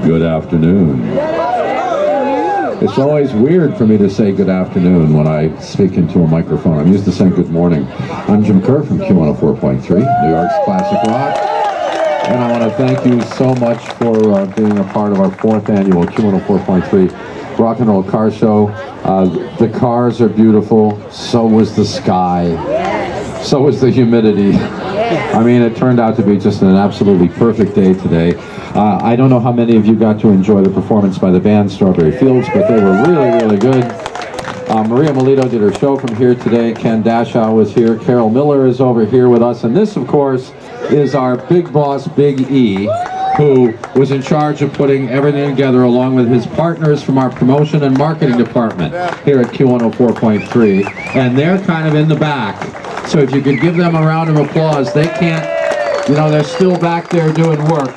Good afternoon. It's always weird for me to say good afternoon when I speak into a microphone. I'm used to saying good morning. I'm Jim Kerr from Q104.3, New York's Classic Rock. And I want to thank you so much for being a part of our 4th annual Q104.3 Rock and Roll Car Show. The cars are beautiful, so was the sky, so was the humidity. I mean, it turned out to be just an absolutely perfect day today. I don't know how many of you got to enjoy the performance by the band Strawberry Fields, but they were really, really good. Maria Melito did her show from here today. Ken Dashow was here. Carol Miller is over here with us. And this, of course, is our big boss, Big E, who was in charge of putting everything together along with his partners from our promotion and marketing department here at Q104.3. And they're kind of in the back. So if you could give them a round of applause. They can't, you know, they're still back there doing work,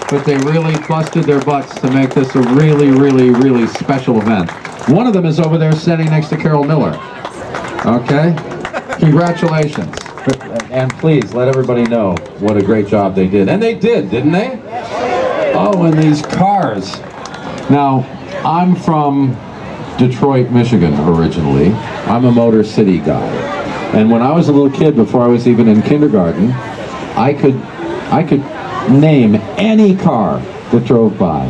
but they really busted their butts to make this a really, really, really special event. One of them is over there standing next to Carol Miller. Okay? Congratulations. And please let everybody know what a great job they did. And they did, didn't they? Oh, and these cars. Now, I'm from Detroit, Michigan originally. I'm a Motor City guy. And when I was a little kid, before I was even in kindergarten, I could name any car that drove by.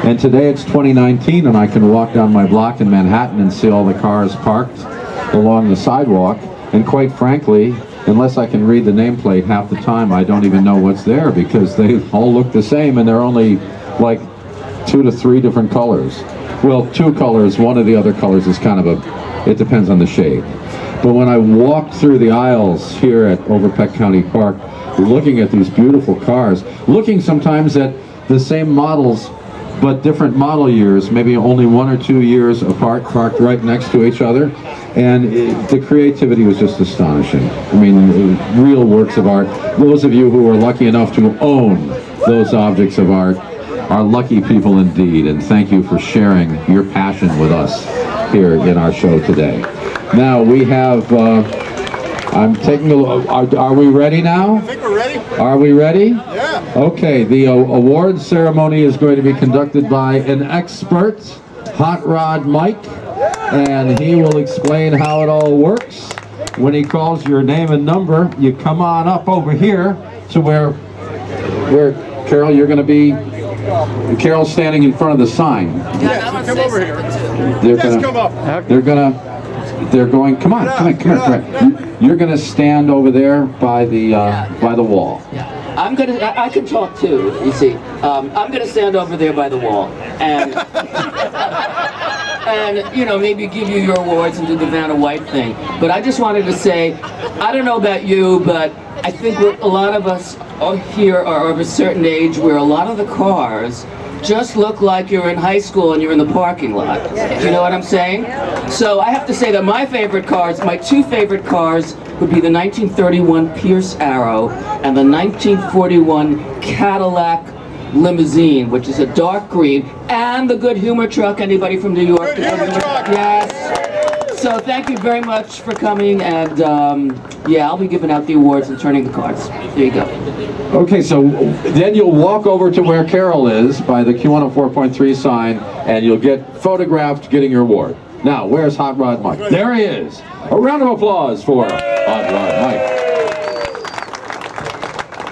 And today it's 2019 and I can walk down my block in Manhattan and see all the cars parked along the sidewalk. And quite frankly, unless I can read the nameplate half the time, I don't even know what's there because they all look the same and they're only like 2 to 3 different colors. Well, 2 colors, one of the other colors is kind of it depends on the shade. But when I walked through the aisles here at Overpeck County Park, looking at these beautiful cars, looking sometimes at the same models, but different model years, maybe only 1 or 2 years apart, parked right next to each other. And the creativity was just astonishing. I mean, real works of art. Those of you who are lucky enough to own those objects of art are lucky people indeed. And thank you for sharing your passion with us here in our show today. Now we have, I'm taking a look, are we ready now? I think we're ready. Are we ready? Yeah. Okay, the awards ceremony is going to be conducted by an expert, Hot Rod Mike, and he will explain how it all works. When he calls your name and number, you come on up over here to where Carol, you're going to be, Carol's standing in front of the sign. Yeah, so come over here. They're going, come on. You're going to stand over there by the wall. Yeah. I can talk too, you see. I'm going to stand over there by the wall and, and, you know, maybe give you your awards and do the Vanna White thing. But I just wanted to say, I don't know about you, but I think a lot of us here are of a certain age where a lot of the cars just look like you're in high school and you're in the parking lot. Do you know what I'm saying? So I have to say that my favorite cars, my 2 favorite cars would be the 1931 Pierce Arrow and the 1941 Cadillac Limousine, which is a dark green, and the Good Humor Truck. Anybody from New York? Good Humor Truck. Yes. So thank you very much for coming, and yeah, I'll be giving out the awards and turning the cards. There you go. Okay, so then you'll walk over to where Carol is by the Q104.3 sign, and you'll get photographed getting your award. Now, where's Hot Rod Mike? There he is. A round of applause for Hot Rod Mike.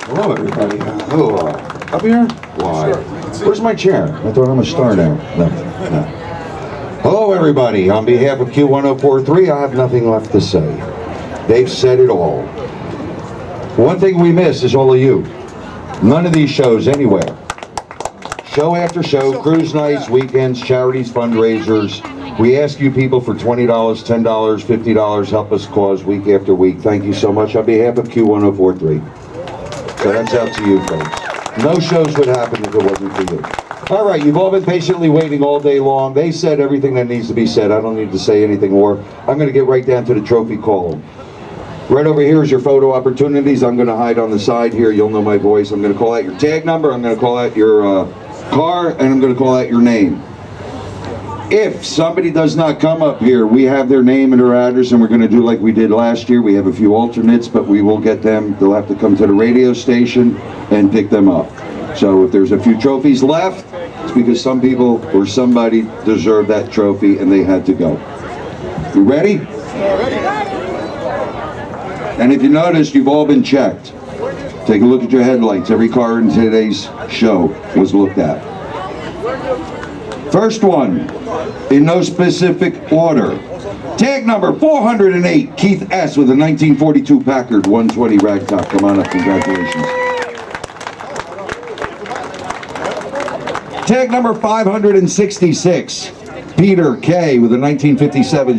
Hello, everybody. Hello, up here? Why? Sure. Where's my chair? I thought I'm a star now. No. Hello, everybody. On behalf of Q104.3, I have nothing left to say. They've said it all. One thing we miss is all of you. None of these shows anywhere. Show after show, cruise nights, weekends, charities, fundraisers. We ask you people for $20, $10, $50, help us cause week after week. Thank you so much on behalf of Q104.3. So that's out to you folks. No shows would happen if it wasn't for you. All right, you've all been patiently waiting all day long. They said everything that needs to be said. I don't need to say anything more. I'm going to get right down to the trophy column. Right over here is your photo opportunities. I'm going to hide on the side here. You'll know my voice. I'm going to call out your tag number. I'm going to call out your car, and I'm going to call out your name. If somebody does not come up here, we have their name and their address, and we're going to do like we did last year. We have a few alternates, but we will get them. They'll have to come to the radio station and pick them up. So if there's a few trophies left, it's because some people or somebody deserved that trophy and they had to go. You ready? And if you noticed, you've all been checked. Take a look at your headlights. Every car in today's show was looked at. First one, in no specific order. Tag number 408, Keith S. with a 1942 Packard 120 ragtop. Come on up, congratulations. Tag number 566, Peter K. with a 1957